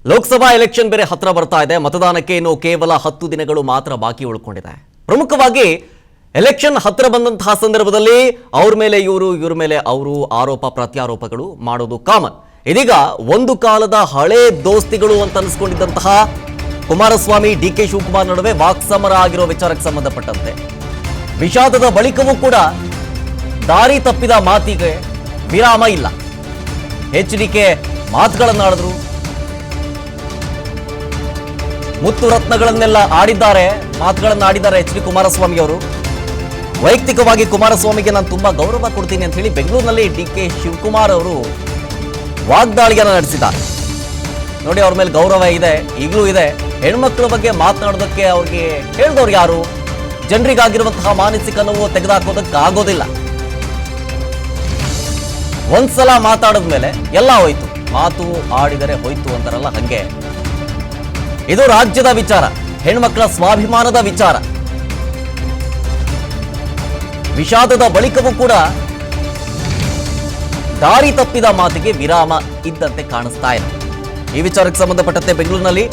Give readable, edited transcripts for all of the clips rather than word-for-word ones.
Lok Sabha election ಬೇರೆ ಹತ್ರ ಬರ್ತಾ ಇದೆ. ಮತದಾನಕ್ಕೆ ಇನ್ನು ಕೇವಲ 10 ದಿನಗಳು ಮಾತ್ರ ಬಾಕಿ ಉಳ್ಕೊಂಡಿದೆ. ಪ್ರಮುಖವಾಗಿ ಎಲೆಕ್ಷನ್ ಹತ್ರ ಬಂದಂತಹ ಸಂದರ್ಭದಲ್ಲಿ ಅವ್ರ ಮೇಲೆ ಇವ್ರ ಮೇಲೆ ಅವರು ಆರೋಪ ಪ್ರತ್ಯಾರೋಪಗಳು ಮಾಡೋದು ಕಾಮನ್. ಇದೀಗ ಒಂದು ಕಾಲದ ಹಳೆ ದೋಸ್ತಿಗಳು ಅಂತ ಅನಿಸ್ಕೊಂಡಿದ್ದಂತಹ ಕುಮಾರಸ್ವಾಮಿ ಡಿಕೆ ಶಿವಕುಮಾರ್ ನಡುವೆ ವಾಕ್ಸಮರ ಆಗಿರೋ ವಿಚಾರಕ್ಕೆ ಸಂಬಂಧಪಟ್ಟಂತೆ ವಿಷಾದದ ಬಳಿಕವೂ ಕೂಡ ದಾರಿ ತಪ್ಪಿದ ಮಾತಿಗೆ ವಿರಾಮ ಇಲ್ಲ. HDK ಮಾತುಗಳನ್ನಾಡಿದ್ರು, ಮುತ್ತು ರತ್ನಗಳನ್ನೆಲ್ಲ ಮಾತುಗಳನ್ನಾಡಿದ್ದಾರೆ HD ಕುಮಾರಸ್ವಾಮಿ ಅವರು. ವೈಯಕ್ತಿಕವಾಗಿ ಕುಮಾರಸ್ವಾಮಿಗೆ ನಾನು ತುಂಬಾ ಗೌರವ ಕೊಡ್ತೀನಿ ಅಂತ ಹೇಳಿ ಬೆಂಗಳೂರಿನಲ್ಲಿ DK ಶಿವಕುಮಾರ್ ಅವರು ವಾಗ್ದಾಳಿಯನ್ನು ನಡೆಸಿದ್ದಾರೆ. ನೋಡಿ, ಅವ್ರ ಮೇಲೆ ಗೌರವ ಇದೆ, ಈಗಲೂ ಇದೆ. ಹೆಣ್ಮಕ್ಳ ಬಗ್ಗೆ ಮಾತನಾಡೋದಕ್ಕೆ ಅವ್ರಿಗೆ ಹೇಳಿದವ್ರು ಯಾರು? ಜನರಿಗಾಗಿರುವಂತಹ ಮಾನಸಿಕ ನೋವು ತೆಗೆದುಹಾಕೋದಕ್ಕೆ ಆಗೋದಿಲ್ಲ. ಒಂದ್ಸಲ ಮಾತಾಡಿದ್ಮೇಲೆ ಎಲ್ಲ ಹೋಯ್ತು, ಮಾತು ಆಡಿದರೆ ಹೋಯ್ತು ಅಂತಾರಲ್ಲ, ಹಂಗೆ ಇದು ರಾಜ್ಯದ ವಿಚಾರ, ಹೆಣ್ಮಕ್ಳ ಸ್ವಾಭಿಮಾನದ ವಿಚಾರ. ವಿಷಾದದ ಬಳಿಕವೂ ಕೂಡ ದಾರಿ ತಪ್ಪಿದ ಮಾತಿಗೆ ವಿರಾಮ ಇದ್ದಂತೆ ಕಾಣಿಸ್ತಾ ಇದೆ. ಈ ವಿಚಾರಕ್ಕೆ ಸಂಬಂಧಪಟ್ಟಂತೆ ಬೆಂಗಳೂರಿನಲ್ಲಿ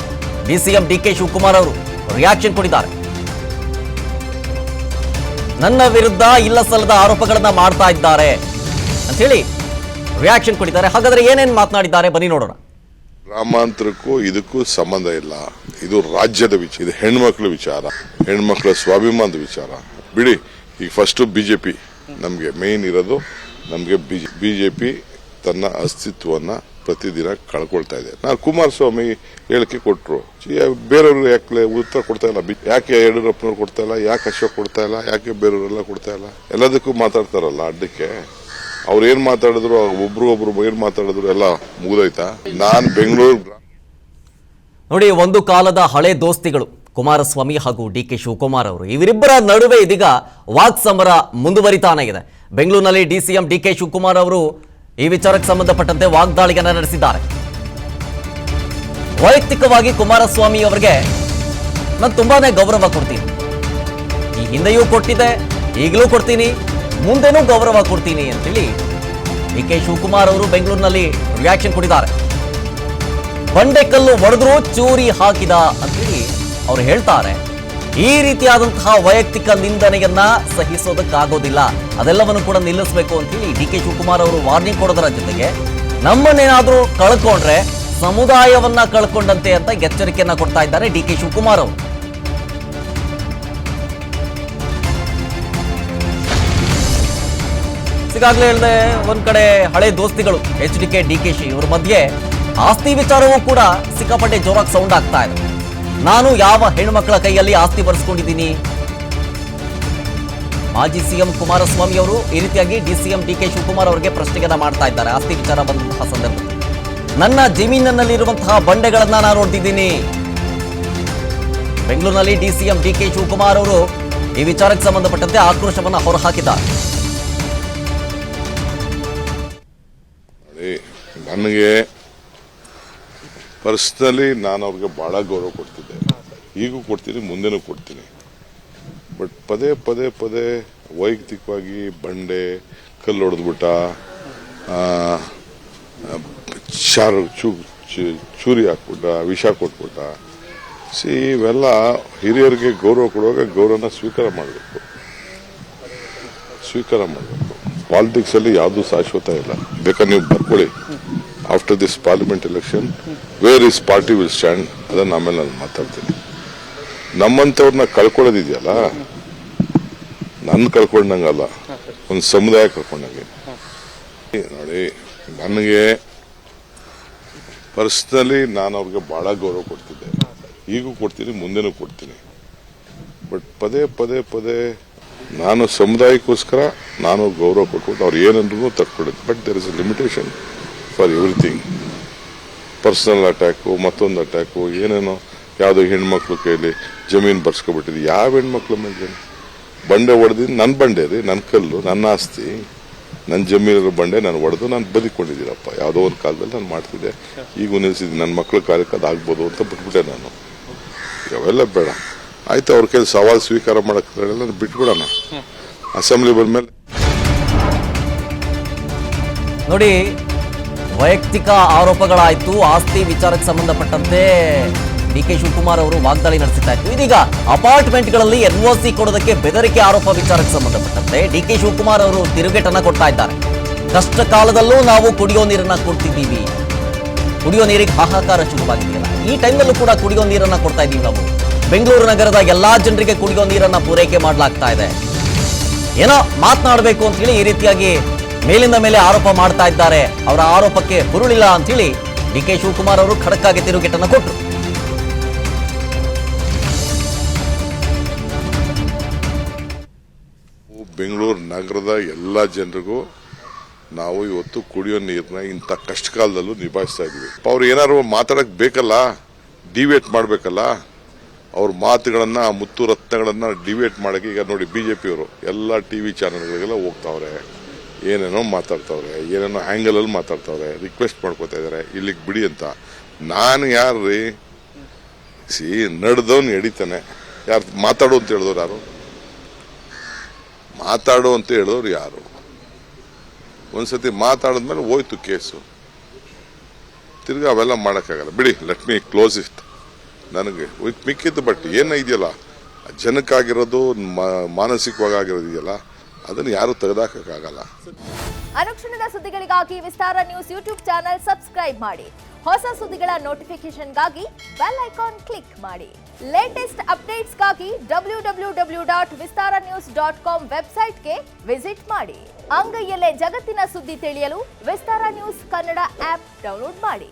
DCM DK ಶಿವಕುಮಾರ್ ಅವರು ರಿಯಾಕ್ಷನ್ ಕೊಟ್ಟಿದ್ದಾರೆ. ನನ್ನ ವಿರುದ್ಧ ಇಲ್ಲ ಸಲ್ಲದ ಆರೋಪಗಳನ್ನ ಮಾಡ್ತಾ ಇದ್ದಾರೆ ಅಂತ ಹೇಳಿ ರಿಯಾಕ್ಷನ್ ಕೊಟ್ಟಿದ್ದಾರೆ. ಹಾಗಾದ್ರೆ ಏನೇನು ಮಾತನಾಡಿದ್ದಾರೆ ಬನ್ನಿ ನೋಡೋಣ. ಗ್ರಾಮಾಂತರಕ್ಕೂ ಇದಕ್ಕೂ ಸಂಬಂಧ ಇಲ್ಲ. ಇದು ರಾಜ್ಯದ ವಿಚಾರ, ಇದು ಹೆಣ್ಮಕ್ಳ ವಿಚಾರ, ಹೆಣ್ಮಕ್ಳ ಸ್ವಾಭಿಮಾನದ ವಿಚಾರ. ಬಿಡಿ, ಈಗ ಫಸ್ಟ್ ಬಿಜೆಪಿ ನಮ್ಗೆ ಮೇನ್ ಇರೋದು. ನಮ್ಗೆ ಬಿಜೆಪಿ ತನ್ನ ಅಸ್ತಿತ್ವವನ್ನ ಪ್ರತಿದಿನ ಕಳ್ಕೊಳ್ತಾ ಇದೆ. ನಾನು ಕುಮಾರಸ್ವಾಮಿ ಹೇಳಿಕೆ ಕೊಟ್ಟರು, ಬೇರೆಯವರು ಯಾಕೆ ಉತ್ತರ ಕೊಡ್ತಾ ಇಲ್ಲ? ಯಾಕೆ ಯಡಿಯೂರಪ್ಪನವ್ರು ಕೊಡ್ತಾ ಇಲ್ಲ? ಯಾಕೆ ಅಶೋಕ್ ಕೊಡ್ತಾ ಇಲ್ಲ? ಯಾಕೆ ಬೇರೆಯವರೆಲ್ಲ ಕೊಡ್ತಾ ಇಲ್ಲ? ಎಲ್ಲದಕ್ಕೂ ಮಾತಾಡ್ತಾರಲ್ಲ ಅಡ್ಡಕ್ಕೆ. ಅವ್ರು ಏನ್ ಮಾತಾಡಿದ್ರು, ಒಬ್ರು ಏನ್ ಮಾತಾಡಿದ್ರು ಎಲ್ಲ ಮುಗಿದೋಯ್ತಾ? ನಾನ್ ಬೆಂಗಳೂರು ನೋಡಿ, ಒಂದು ಕಾಲದ ಹಳೆ ದೋಸ್ತಿಗಳು ಕುಮಾರಸ್ವಾಮಿ ಹಾಗೂ DK ಶಿವಕುಮಾರ್ ಅವರು, ಇವರಿಬ್ಬರ ನಡುವೆ ಇದೀಗ ವಾಕ್ಸಮರ ಮುಂದುವರಿತಾನೆ ಇದೆ. ಬೆಂಗಳೂರಿನಲ್ಲಿ DCM DK ಶಿವಕುಮಾರ್ ಅವರು ಈ ವಿಚಾರಕ್ಕೆ ಸಂಬಂಧಪಟ್ಟಂತೆ ವಾಗ್ದಾಳಿಯನ್ನು ನಡೆಸಿದ್ದಾರೆ. ವೈಯಕ್ತಿಕವಾಗಿ ಕುಮಾರಸ್ವಾಮಿ ಅವರಿಗೆ ನಾನು ತುಂಬಾನೇ ಗೌರವ ಕೊಡ್ತೀನಿ, ಈ ಹಿಂದೆಯೂ ಕೊಟ್ಟಿದ್ದೆ, ಈಗಲೂ ಕೊಡ್ತೀನಿ, ಮುಂದೆನೂ ಗೌರವ ಕೊಡ್ತೀನಿ ಅಂತೇಳಿ DK ಶಿವಕುಮಾರ್ ಅವರು ಬೆಂಗಳೂರಿನಲ್ಲಿ ರಿಯಾಕ್ಷನ್ ಕೊಟ್ಟಿದ್ದಾರೆ. ಬಂಡೆಕಲ್ಲು ಒಡೆದ್ರು ಚೂರಿ ಹಾಕಿದ ಅಂತೇಳಿ ಅವರು ಹೇಳ್ತಾರೆ. ಈ ರೀತಿಯಾದಂತಹ ವೈಯಕ್ತಿಕ ನಿಂದನೆಯನ್ನ ಸಹಿಸೋದಕ್ಕಾಗೋದಿಲ್ಲ, ಅದೆಲ್ಲವನ್ನು ಕೂಡ ನಿಲ್ಲಿಸಬೇಕು ಅಂತ ಹೇಳಿ DK ಶಿವಕುಮಾರ್ ಅವರು ವಾರ್ನಿಂಗ್ ಕೊಡೋದರ ಜೊತೆಗೆ ನಮ್ಮನ್ನೇನಾದ್ರೂ ಕಳ್ಕೊಂಡ್ರೆ ಸಮುದಾಯವನ್ನ ಕಳ್ಕೊಂಡಂತೆ ಅಂತ ಎಚ್ಚರಿಕೆಯನ್ನ ಕೊಡ್ತಾ ಇದ್ದಾರೆ DK ಶಿವಕುಮಾರ್ ಅವರು. ಈಗಾಗಲೇ ಹೇಳಿದೆ, ಒಂದ್ ಕಡೆ ಹಳೆ ದೋಸ್ತಿಗಳು HDK DK ಇವರ ಮಧ್ಯೆ ಆಸ್ತಿ ವಿಚಾರವೂ ಕೂಡ ಸಿಕ್ಕಾಪಟ್ಟೆ ಜೋರಾಗಿ ಸೌಂಡ್ ಆಗ್ತಾ ಇದೆ. ನಾನು ಯಾವ ಹೆಣ್ಮಕ್ಳ ಕೈಯಲ್ಲಿ ಆಸ್ತಿ ಬರೆಸ್ಕೊಂಡಿದ್ದೀನಿ? ಮಾಜಿ CM ಕುಮಾರಸ್ವಾಮಿ ಅವರು ಈ ರೀತಿಯಾಗಿ DCM DK ಶಿವಕುಮಾರ್ ಅವರಿಗೆ ಪ್ರಶ್ನೆಯನ್ನ ಮಾಡ್ತಾ ಇದ್ದಾರೆ. ಆಸ್ತಿ ವಿಚಾರ ಬಂದಂತಹ ಸಂದರ್ಭದಲ್ಲಿ ನನ್ನ ಜಮೀನಿನಲ್ಲಿರುವಂತಹ ಬಂಡೆಗಳನ್ನ ನಾನು ನೋಡ್ತಿದ್ದೀನಿ. ಬೆಂಗಳೂರಿನಲ್ಲಿ DCM DK ಶಿವಕುಮಾರ್ ಅವರು ಈ ವಿಚಾರಕ್ಕೆ ಸಂಬಂಧಪಟ್ಟಂತೆ ಆಕ್ರೋಶವನ್ನ ಹೊರಹಾಕಿದ್ದಾರೆ. ನನಗೆ ಪರ್ಸನಲಿ ನಾನು ಅವ್ರಿಗೆ ಬಹಳ ಗೌರವ ಕೊಡ್ತಿದ್ದೆ, ಈಗೂ ಕೊಡ್ತೀನಿ, ಮುಂದೆನೂ ಕೊಡ್ತೀನಿ. ಬಟ್ ಪದೇ ವೈಯಕ್ತಿಕವಾಗಿ ಬಂಡೆ ಕಲ್ಲು ಹೊಡೆದ್ಬಿಟ್ಟ, ಚೂರಿ ಹಾಕ್ಬಿಟ್ಟ, ವಿಷ ಕೊಟ್ಬಿಟ್ಟ. ಇವೆಲ್ಲ ಹಿರಿಯರಿಗೆ ಗೌರವ ಕೊಡುವಾಗ ಗೌರವನ ಸ್ವೀಕಾರ ಮಾಡಬೇಕು. ಪಾಲಿಟಿಕ್ಸ್ ಅಲ್ಲಿ ಯಾವುದು ಶಾಶ್ವತ ಇಲ್ಲ. ಬೇಕಾದ್ರೆ ನೀವು ಬರ್ಕೊಳ್ಳಿ, after this parliament election where is party will stand, ಅದನ್ನ ಆಮೇಲೆ ನಾನು ಮಾತಾಡ್ತೀನಿ. ನಮ್ಮಂತವ್ರನ್ನ ಕಳ್ಕೊಳ್ಳೋದಿದೆಯಲ್ಲ, ನನ್ನ ಕಳ್ಕೊಂಡಂಗಲ್ಲ, ಒಂದು ಸಮುದಾಯ ಕಳ್ಕೊಂಡಂಗೆ. ನೋಡಿ, ನನಗೆ ಪರ್ಸನಲಿ ನಾನು ಅವ್ರಿಗೆ ಬಹಳ ಗೌರವ ಕೊಡ್ತಿದ್ದೆ, ಈಗೂ ಕೊಡ್ತೀನಿ, ಮುಂದೆನೂ ಕೊಡ್ತೀನಿ. ಬಟ್ ಪದೇ ನಾನು ಸಮುದಾಯಕ್ಕೋಸ್ಕರ ನಾನು ಗೌರವ ಕೊಟ್ಬಿಟ್ಟು ಅವ್ರು ಏನಂದ್ರೂ ತಕ್ಕೊಡೋದು. But there is a limitation for everything. Personal attack, ಮತ್ತೊಂದು ಅಟ್ಯಾಕು, ಏನೇನೋ ಯಾವುದೋ ಹೆಣ್ಮಕ್ಳು ಕೈಲಿ ಜಮೀನು ಬರ್ಸ್ಕೊಬಿಟ್ಟಿದ್ವಿ. ಯಾವ ಹೆಣ್ಮಕ್ಳ ಮೇಲೆ ಬಂಡೆ ಹೊಡೆದಿದ್ದು? ನನ್ನ ಬಂಡೆ ರೀ, ನನ್ನ ಕಲ್ಲು, ನನ್ನ ಆಸ್ತಿ, ನನ್ನ ಜಮೀನಿರೋ ಬಂಡೆ ನಾನು ಹೊಡೆದು ನಾನು ಬದುಕೊಂಡಿದ್ದೀನಪ್ಪ. ಯಾವುದೋ ಒಂದು ಕಾಲದಲ್ಲಿ ನಾನು ಮಾಡ್ತಿದ್ದೆ, ಈಗೂ ನಿಲ್ಸಿದ್ದೀನಿ. ನನ್ನ ಮಕ್ಳ ಕಾರ್ಯಕ್ಕೆ ಅದಾಗ್ಬೋದು ಅಂತ ಬಿಟ್ಬಿಟ್ಟೆ ನಾನು. ಅವೆಲ್ಲ ಬೇಡ, ಆಯ್ತು. ಅವ್ರ ಕೈಲಿ ಸವಾಲು ಸ್ವೀಕಾರ ಮಾಡಕ್ಕೆ ಬಿಟ್ಬಿಡೋಣ. ಅಸೆಂಬ್ಲಿ ಬಂದ್ಮೇಲೆ ನೋಡಿ, ವೈಯಕ್ತಿಕ ಆರೋಪಗಳಾಯ್ತು, ಆಸ್ತಿ ವಿಚಾರಕ್ಕೆ ಸಂಬಂಧಪಟ್ಟಂತೆ ಡಿ ಕೆ ಶಿವಕುಮಾರ್ ಅವರು ವಾಗ್ದಾಳಿ ನಡೆಸಿತಾ ಇತ್ತು. ಇದೀಗ ಅಪಾರ್ಟ್ಮೆಂಟ್ಗಳಲ್ಲಿ NOC ಕೊಡೋದಕ್ಕೆ ಬೆದರಿಕೆ ಆರೋಪ ವಿಚಾರಕ್ಕೆ ಸಂಬಂಧಪಟ್ಟಂತೆ ಡಿ ಕೆ ಶಿವಕುಮಾರ್ ಅವರು ತಿರುಗೇಟನ್ನ ಕೊಡ್ತಾ ಇದ್ದಾರೆ. ಕಷ್ಟ ಕಾಲದಲ್ಲೂ ನಾವು ಕುಡಿಯೋ ನೀರನ್ನ ಕೊಡ್ತಿದ್ದೀವಿ, ಕುಡಿಯೋ ನೀರಿಗೆ ಹಾಹಾಕಾರ ಶುರುವಾಗಿದೆಯಲ್ಲ, ಈ ಟೈಮ್ನಲ್ಲೂ ಕೂಡ ಕುಡಿಯೋ ನೀರನ್ನ ಕೊಡ್ತಾ ಇದ್ದೀವಿ ನಾವು. ಬೆಂಗಳೂರು ನಗರದ ಎಲ್ಲಾ ಜನರಿಗೆ ಕುಡಿಯೋ ನೀರನ್ನ ಪೂರೈಕೆ ಮಾಡಲಾಗ್ತಾ ಇದೆ. ಏನೋ ಮಾತನಾಡಬೇಕು ಅಂತ ಹೇಳಿ ಈ ರೀತಿಯಾಗಿ ಮೇಲಿಂದ ಮೇಲೆ ಆರೋಪ ಮಾಡ್ತಾ ಇದ್ದಾರೆ. ಅವರ ಆರೋಪಕ್ಕೆ ಹುರುಳಿಲ್ಲ ಅಂತ ಹೇಳಿ ಡಿ ಕೆ ಶಿವಕುಮಾರ್ ಅವರು ಖಡಕ್ ಆಗಿ ತಿರುಗೇಟನ್ನ ಕೊಟ್ಟರು. ಬೆಂಗಳೂರು ನಗರದ ಎಲ್ಲ ಜನರಿಗೂ ನಾವು ಇವತ್ತು ಕುಡಿಯೋ ನೀರನ್ನ ಇಂಥ ಕಷ್ಟ ಕಾಲದಲ್ಲೂ ನಿಭಾಯಿಸ್ತಾ ಇದೀವಿ. ಅವ್ರು ಏನಾದ್ರು ಮಾತಾಡಕ್ ಬೇಕಲ್ಲ, ಡಿವೇಟ್ ಮಾಡಬೇಕಲ್ಲ. ಅವ್ರ ಮಾತುಗಳನ್ನ, ಮುತ್ತು ರತ್ನಗಳನ್ನ ಡಿವೇಟ್ ಮಾಡಕ್ಕೆ ಈಗ ನೋಡಿ ಬಿಜೆಪಿಯವರು ಎಲ್ಲ ಟಿವಿ ಚಾನೆಲ್ಗಳಿಗೆಲ್ಲ ಹೋಗ್ತಾವ್ರೆ, ಏನೇನೋ ಮಾತಾಡ್ತಾವ್ರೆ, ಏನೇನೋ ಆಂಗಲ್ ಅಲ್ಲಿ ಮಾತಾಡ್ತಾವ್ರೆ, ರಿಕ್ವೆಸ್ಟ್ ಮಾಡ್ಕೋತಾ ಇದಾರೆ ಇಲ್ಲಿಗೆ ಬಿಡಿ ಅಂತ. ನಾನು ಯಾರ್ರೀ ನಡೆದವನ್ ಎಡಿತಾನೆ? ಯಾರು ಮಾತಾಡು ಅಂತ ಹೇಳಿದವ್ರು ಯಾರು? ಮಾತಾಡು ಅಂತ ಹೇಳಿದವ್ರು ಯಾರು? ಒಂದ್ಸತಿ ಮಾತಾಡಿದ್ಮೇಲೆ ಹೋಯ್ತು ಕೇಸು, ತಿರ್ಗಾ ಅವೆಲ್ಲ ಮಾಡಕ್ಕಾಗಲ್ಲ. ಬಿಡಿ, ಲೆಟ್ ಮೀ ಕ್ಲೋಸ್ ಇಟ್. ನನಗೆ ಮಿಕ್ಕಿದ್ದು ಬಟ್ ಏನ ಇದೆಯಲ್ಲ, ಜನಕ್ಕಾಗಿರೋದು, ಮಾನಸಿಕವಾಗಿ ಆಗಿರೋದು ಇದೆಯಲ್ಲ, ಅದನ್ನು ಯಾರು ತೆಗೆದಾಕಕ್ಕಾಗಲ್ಲ. ಅನುಕ್ಷಣದ ಸುದ್ದಿಗಳಿಗಾಗಿ ವಿಸ್ತಾರ ನ್ಯೂಸ್ ಯೂಟ್ಯೂಬ್ ಚಾನೆಲ್ ಸಬ್ಸ್ಕ್ರೈಬ್ ಮಾಡಿ. ಹೊಸ ಸುದ್ದಿಗಳ ನೋಟಿಫಿಕೇಶನ್ಗಾಗಿ ಬೆಲ್ ಐಕಾನ್ ಕ್ಲಿಕ್ ಮಾಡಿ. ಲೇಟೆಸ್ಟ್ ಅಪ್ಡೇಟ್ಸ್ಗಾಗಿ www.vistaranews.com ವೆಬ್ಸೈಟ್ಗೆ ವಿಸಿಟ್ ಮಾಡಿ. ಅಂಗೈಯಲ್ಲೇ ಜಗತ್ತಿನ ಸುದ್ದಿ ತಿಳಿಯಲು ವಿಸ್ತಾರ ನ್ಯೂಸ್ ಕನ್ನಡ ಆಪ್ ಡೌನ್ಲೋಡ್ ಮಾಡಿ.